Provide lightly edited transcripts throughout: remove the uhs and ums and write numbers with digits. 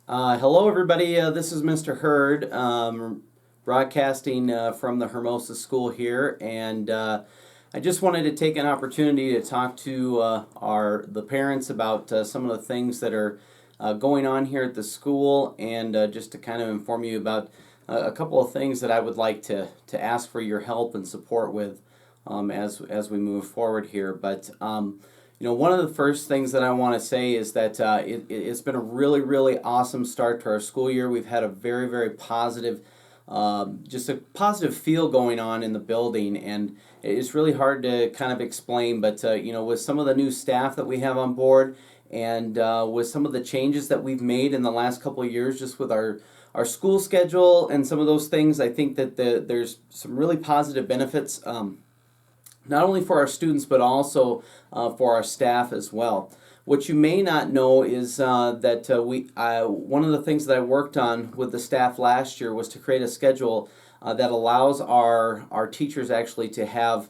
Hello, everybody. This is Mr. Hurd, broadcasting from the Hermosa School here, and I just wanted to take an opportunity to talk to the parents about some of the things that are going on here at the school, and just to kind of inform you about a couple of things that I would like to ask for your help and support with as we move forward here. But one of the first things that I want to say is that it's been a really, really awesome start to our school year. We've had a very, very positive, just a positive feel going on in the building, and it's really hard to kind of explain, but with some of the new staff that we have on board, and with some of the changes that we've made in the last couple of years, just with our school schedule and some of those things, I think that there's some really positive benefits. Not only for our students, but also for our staff as well. What you may not know is that one of the things that I worked on with the staff last year was to create a schedule that allows our teachers actually to have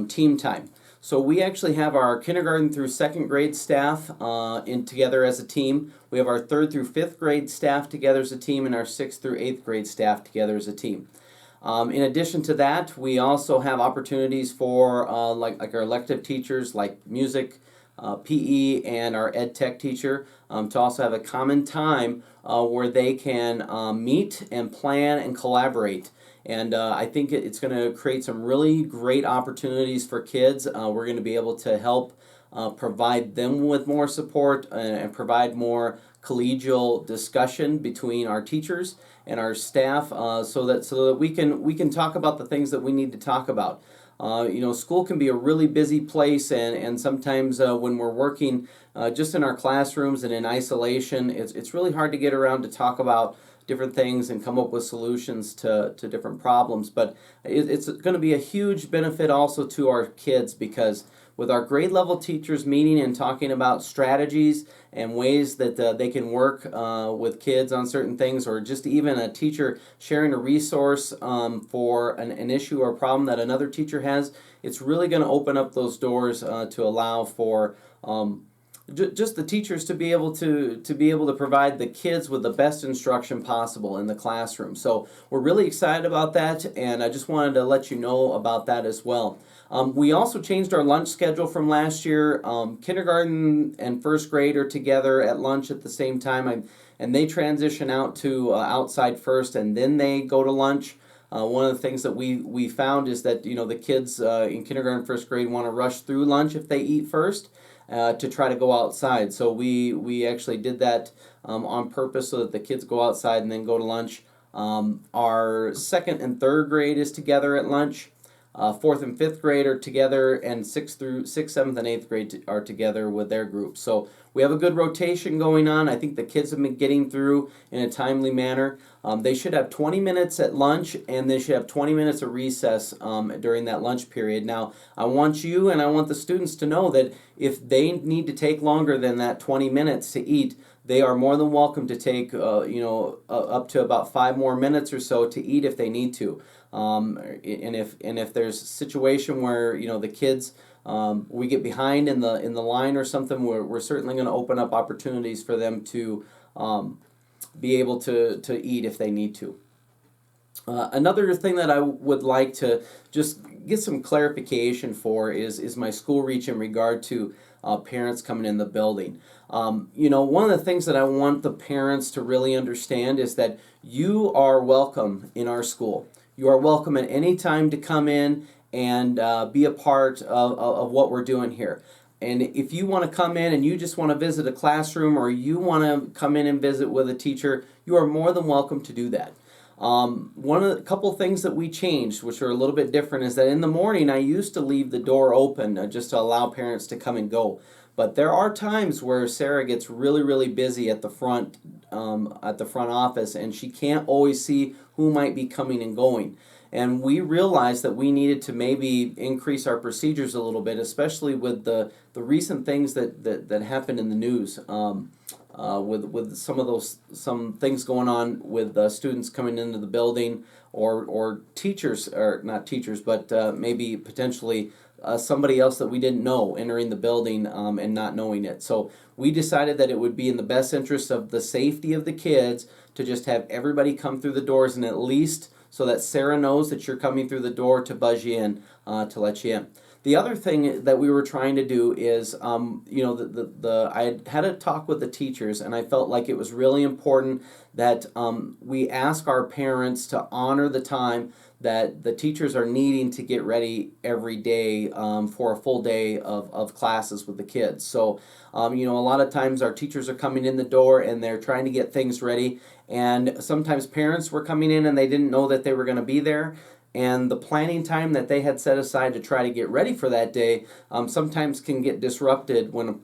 team time. So we actually have our kindergarten through second grade staff together as a team. We have our third through fifth grade staff together as a team, and our sixth through eighth grade staff together as a team. In addition to that, we also have opportunities for like our elective teachers, like music, PE, and our ed tech teacher, to also have a common time where they can meet and plan and collaborate. And I think it's going to create some really great opportunities for kids. We're going to be able to help provide them with more support and provide more collegial discussion between our teachers and our staff, so that we can talk about the things that we need to talk about. School can be a really busy place, and sometimes when we're working just in our classrooms and in isolation, it's really hard to get around to talk about different things and come up with solutions to different problems. But it's going to be a huge benefit also to our kids, because with our grade level teachers meeting and talking about strategies and ways that they can work with kids on certain things, or just even a teacher sharing a resource for an issue or problem that another teacher has, it's really going to open up those doors to allow for just the teachers to be able to provide the kids with the best instruction possible in the classroom. So we're really excited about that, and I just wanted to let you know about that as well. We also changed our lunch schedule from last year. Kindergarten and first grade are together at lunch at the same time, and they transition out to outside first, and then they go to lunch. One of the things that we found is that the kids in kindergarten and first grade want to rush through lunch if they eat first, to try to go outside. So we actually did that on purpose, so that the kids go outside and then go to lunch. Our second and third grade is together at lunch. Fourth and fifth grade are together, and sixth, seventh, and eighth grade are together with their groups. So we have a good rotation going on. I think the kids have been getting through in a timely manner. They should have 20 minutes at lunch, and they should have 20 minutes of recess during that lunch period. Now, I want you and I want the students to know that if they need to take longer than that 20 minutes to eat, they are more than welcome to take up to about 5 more minutes or so to eat if they need to. And if there's a situation where the kids we get behind in the line or something, we're certainly going to open up opportunities for them to be able to eat if they need to. Another thing that I would like to just get some clarification for is my school reach in regard to parents coming in the building. One of the things that I want the parents to really understand is that you are welcome in our school. You are welcome at any time to come in and be a part of what we're doing here. And if you want to come in and you just want to visit a classroom, or you want to come in and visit with a teacher, you are more than welcome to do that. A couple things that we changed, which are a little bit different, is that in the morning I used to leave the door open just to allow parents to come and go. But there are times where Sarah gets really, really busy at the front office, and she can't always see who might be coming and going. And we realized that we needed to maybe increase our procedures a little bit, especially with the recent things that happened in the news, with some things going on with students coming into the building, or teachers, or not teachers, but maybe potentially somebody else that we didn't know entering the building and not knowing it. So we decided that it would be in the best interest of the safety of the kids to just have everybody come through the doors, and at least so that Sarah knows that you're coming through the door to buzz you in, to let you in. The other thing that we were trying to do is, I had a talk with the teachers, and I felt like it was really important that we ask our parents to honor the time that the teachers are needing to get ready every day for a full day of classes with the kids. So, a lot of times our teachers are coming in the door and they're trying to get things ready, and sometimes parents were coming in and they didn't know that they were going to be there. And the planning time that they had set aside to try to get ready for that day sometimes can get disrupted when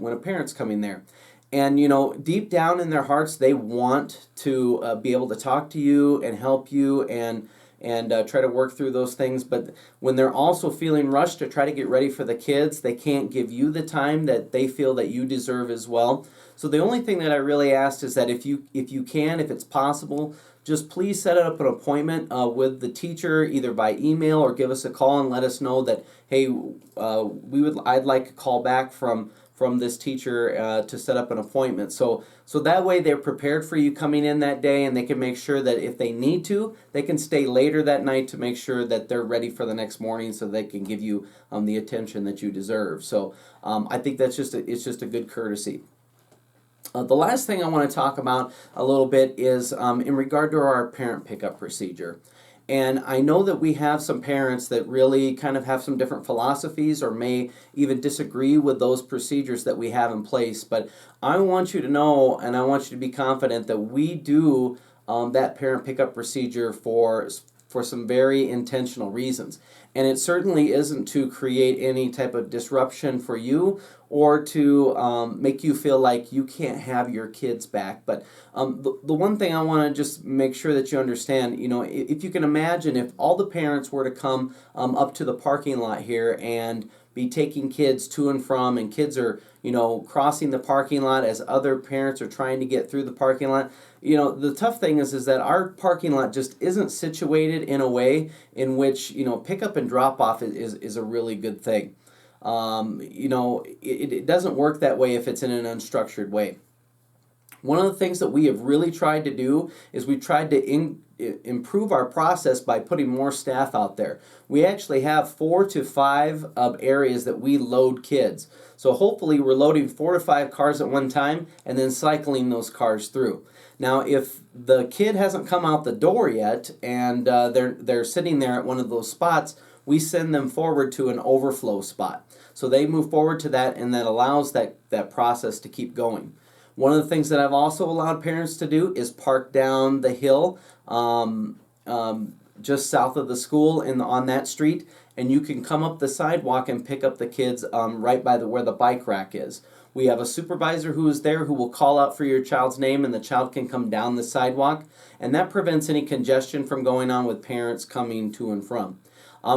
a parent's coming there. And, deep down in their hearts, they want to be able to talk to you and help you and try to work through those things. But when they're also feeling rushed to try to get ready for the kids, they can't give you the time that they feel that you deserve as well. So the only thing that I really asked is that if it's possible, just please set up an appointment with the teacher, either by email or give us a call and let us know that, hey, I'd like a call back from this teacher to set up an appointment. So that way they're prepared for you coming in that day, and they can make sure that if they need to, they can stay later that night to make sure that they're ready for the next morning, so they can give you the attention that you deserve. So I think it's just a good courtesy. The last thing I want to talk about a little bit is in regard to our parent pickup procedure. And I know that we have some parents that really kind of have some different philosophies or may even disagree with those procedures that we have in place. But I want you to know, and I want you to be confident that we do that parent pickup procedure for some very intentional reasons. And it certainly isn't to create any type of disruption for you or to make you feel like you can't have your kids back. But the one thing I want to just make sure that you understand, if you can imagine, if all the parents were to come up to the parking lot here and be taking kids to and from, and kids are, crossing the parking lot as other parents are trying to get through the parking lot. The tough thing is that our parking lot just isn't situated in a way in which, pickup and drop off is a really good thing. It doesn't work that way if it's in an unstructured way. One of the things that we have really tried to do is we tried to improve our process by putting more staff out there. We actually have 4 to 5 areas that we load kids. So hopefully we're loading 4 to 5 cars at one time and then cycling those cars through. Now, if the kid hasn't come out the door yet and they're sitting there at one of those spots, we send them forward to an overflow spot. So they move forward to that, and that allows that process to keep going. One of the things that I've also allowed parents to do is park down the hill just south of the school on that street, and you can come up the sidewalk and pick up the kids right by where the bike rack is. We have a supervisor who is there who will call out for your child's name, and the child can come down the sidewalk, and that prevents any congestion from going on with parents coming to and from.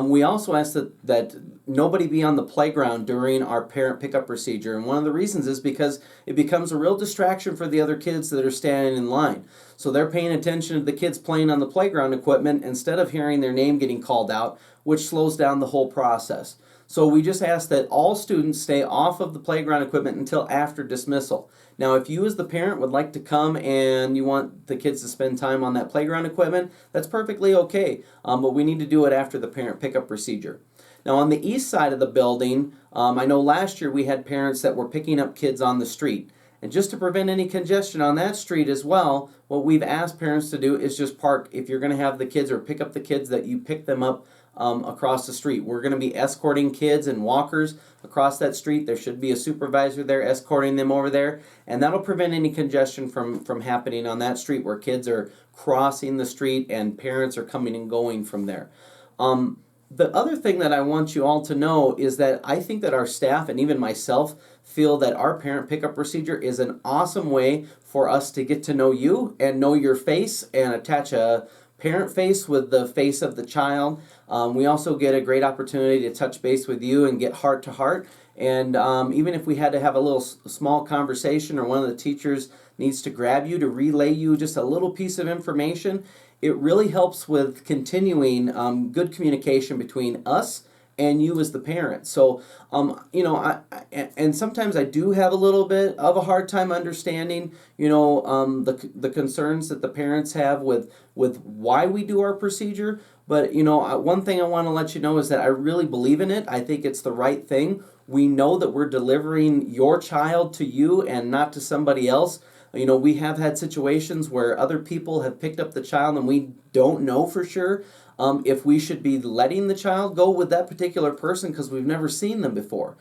We also ask that nobody be on the playground during our parent pickup procedure, and one of the reasons is because it becomes a real distraction for the other kids that are standing in line. So they're paying attention to the kids playing on the playground equipment instead of hearing their name getting called out, which slows down the whole process. So we just ask that all students stay off of the playground equipment until after dismissal. Now, if you as the parent would like to come and you want the kids to spend time on that playground equipment, that's perfectly okay, but we need to do it after the parent pickup procedure. Now, on the east side of the building, I know last year we had parents that were picking up kids on the street. And just to prevent any congestion on that street as well, what we've asked parents to do is just park, if you're going to have the kids or pick up the kids, that you pick them up across the street. We're going to be escorting kids and walkers across that street. There should be a supervisor there escorting them over there, and that'll prevent any congestion from happening on that street where kids are crossing the street and parents are coming and going from there. The other thing that I want you all to know is that I think that our staff and even myself feel that our parent pickup procedure is an awesome way for us to get to know you and know your face and attach a parent face with the face of the child. We also get a great opportunity to touch base with you and get heart to heart. And even if we had to have a little small conversation, or one of the teachers needs to grab you to relay you just a little piece of information, it really helps with continuing good communication between us and you as the parent. So, and sometimes I do have a little bit of a hard time understanding, the concerns that the parents have with why we do our procedure. But, one thing I want to let you know is that I really believe in it. I think it's the right thing. We know that we're delivering your child to you and not to somebody else. We have had situations where other people have picked up the child and we don't know for sure if we should be letting the child go with that particular person because we've never seen them before.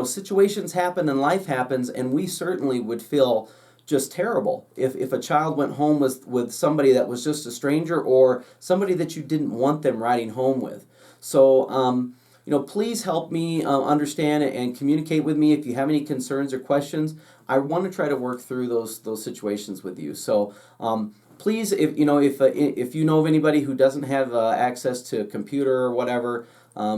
Situations happen and life happens, and we certainly would feel just terrible if a child went home with somebody that was just a stranger or somebody that you didn't want them riding home with. So, please help me understand and communicate with me if you have any concerns or questions. I want to try to work through those situations with you. So, please, if you know of anybody who doesn't have access to a computer or whatever,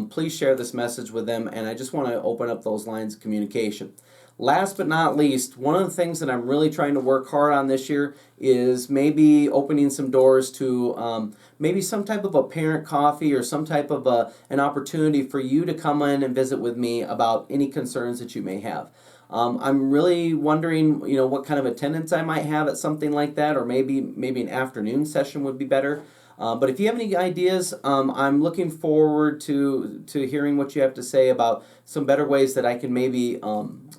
please share this message with them. And I just want to open up those lines of communication. Last but not least, one of the things that I'm really trying to work hard on this year is maybe opening some doors to maybe some type of a parent coffee or some type of an opportunity for you to come in and visit with me about any concerns that you may have. I'm really wondering, what kind of attendance I might have at something like that, or maybe an afternoon session would be better. But if you have any ideas, I'm looking forward to hearing what you have to say about some better ways that I can maybe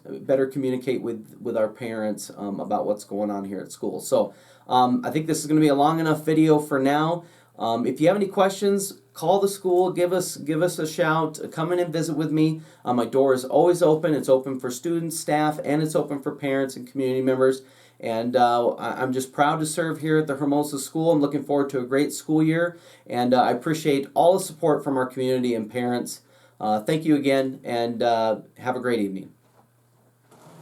better communicate with our parents about what's going on here at school. So I think this is going to be a long enough video for now. If you have any questions, call the school, give us a shout, come in and visit with me. My door is always open. It's open for students, staff, and it's open for parents and community members. And I'm just proud to serve here at the Hermosa School. I'm looking forward to a great school year, and I appreciate all the support from our community and parents. Thank you again, and have a great evening.